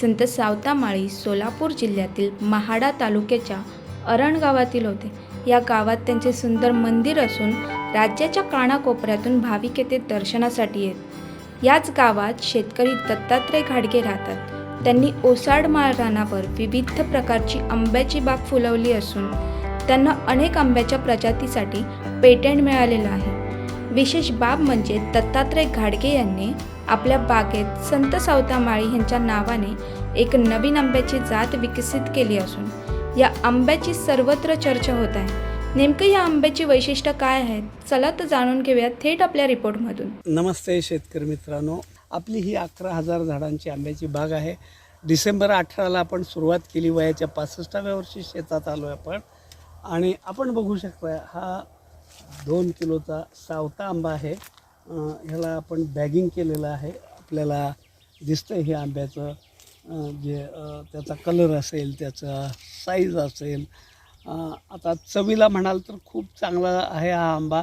संत सावतामाळी सोलापूर जिल्ह्यातील महाडा तालुक्याच्या अरण गावातील होते. या गावात त्यांचे सुंदर मंदिर असून राज्याच्या कानाकोपऱ्यातून भाविक येथे दर्शनासाठी येत. याच गावात शेतकरी दत्तात्रय घाडगे राहतात. त्यांनी ओसाडमाळ रानावर विविध प्रकारची आंब्याची बाग फुलवली असून त्यांना अनेक आंब्याच्या प्रजातीसाठी पेटंट मिळालेलं आहे. विशेष बाब म्हणजे दत्तात्रय घाडगे यांनी आपल्या बागेत संत सावतामाळी यांच्या नावाने एक नवीन आंब्याची जात विकसित केली असून या आंब्याची सर्वत्र चर्चा होत आहे. नेमकं या आंब्याची वैशिष्ट्य काय आहेत, चला तर जाणून घेऊया थेट आपल्या रिपोर्टमधून. नमस्ते शेतकरी मित्रांनो, आपली ही 11,000 झाडांची आंब्याची बाग आहे. डिसेंबर 18ला आपण सुरुवात केली. वयाच्या 65व्या वर्षी शेतात आलो आहे आपण. आणि आपण बघू शकता हा 2 किलोचा सावता आंबा आहे. ह्याला आपण बॅगिंग केलेलं आहे. आपल्याला दिसतं हे आंब्याचं जे त्याचा कलर असेल, त्याचा साईज असेल. आता चवीला म्हणाल तर खूप चांगला आहे हा आंबा.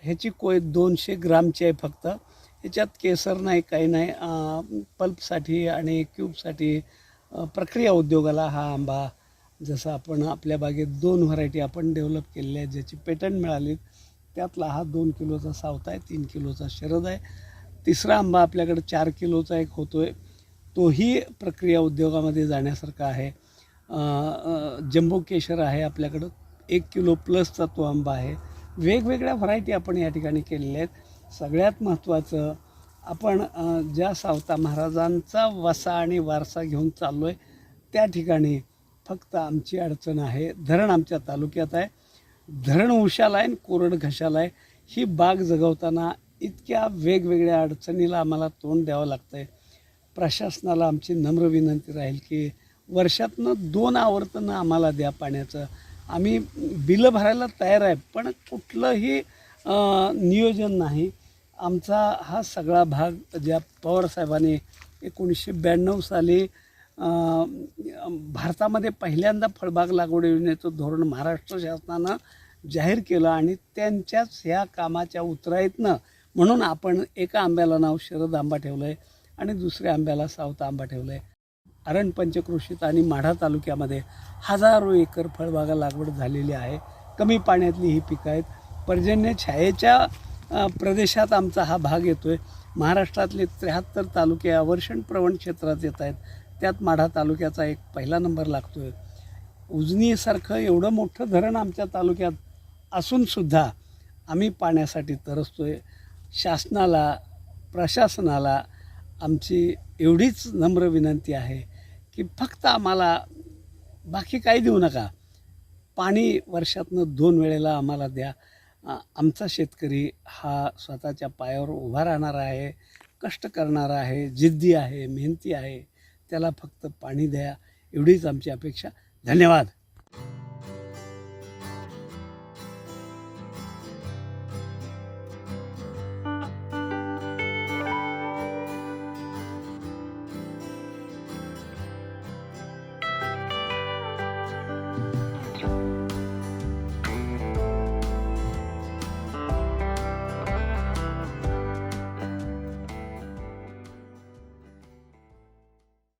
ह्याची कोय 200 ग्रामची आहे फक्त. ह्याच्यात केसर नाही, काही नाही. पल्पसाठी आणि क्यूबसाठी प्रक्रिया उद्योगाला हा आंबा, जसं आपण आपल्या बागेत 2 व्हरायटी आपण डेव्हलप केलेल्या आहेत ज्याची पेटंट मिळाली, त्यातला हा 2 किलोचा सावता आहे, 3 किलोचा शरद आहे. तिसरा आंबा आपल्याकडे 4 किलोचा एक होतो आहे, तोही प्रक्रिया उद्योगामध्ये जाण्यासारखा आहे. जम्बो केशर आहे आपल्याकडं, 1 किलो प्लसचा तो आंबा आहे. वेगवेगळ्या व्हरायटी आपण या ठिकाणी केलेल्या आहेत. सगळ्यात महत्त्वाचं, आपण ज्या सावता महाराजांचा वसा आणि वारसा घेऊन चाललो आहे त्या ठिकाणी फक्त आमची अडचण आहे, धरण आमच्या तालुक्यात आहे, धरण उशाला आहे आणि कोरड घशाला आहे. ही बाग जगवताना इतक्या वेगवेगळ्या अडचणीला आम्हाला तोंड द्यावं लागतं आहे. प्रशासनाला आमची नम्र विनंती राहील की वर्षातनं 2 आवर्तनं आम्हाला द्या पाण्याचं. आम्ही बिलं भरायला तयार आहे, पण कुठलंही नियोजन नाही. आमचा हा सगळा भाग ज्या पवारसाहेबांनी 1992 साली भारतामध्ये पहिल्यांदा फळबाग लागवड योजनेचं धोरण महाराष्ट्र शासनानं जाहीर केलं आणि त्यांच्याच ह्या कामाच्या उतराईतनं म्हणून आपण एका आंब्याला नाव शरद आंबा ठेवलं आहे आणि दुसऱ्या आंब्याला सावता आंबा ठेवलं आहे. अरण पंचक्रोशीत आणि माढा तालुक्यामध्ये हजारो एकर फळबागा लागवड झालेली आहे. कमी पाण्यातली ही पिकं आहेत. पर्जन्य छायेच्या प्रदेशात आमचा हा भाग येतो आहे. महाराष्ट्रातले 73 तालुके अवर्षण प्रवण क्षेत्रात येत आहेत. त्यात माढा तालुक्याचा एक पहिला नंबर लागतो आहे. उजनीसारखं एवढं मोठं धरण आमच्या तालुक्यात असूनसुद्धा आम्ही पाण्यासाठी तरसतो आहे. शासनाला, प्रशासनाला आमची एवढीच नम्र विनंती आहे की फक्त आम्हाला बाकी काही देऊ नका, पाणी वर्षातनं 2 वेळेला आम्हाला द्या. आमचा शेतकरी हा स्वतःच्या पायावर उभा राहणारा आहे, कष्ट करणारा आहे, जिद्दी आहे, मेहनती आहे. त्याला फक्त पाणी द्या, एवढीच आमची अपेक्षा. धन्यवाद.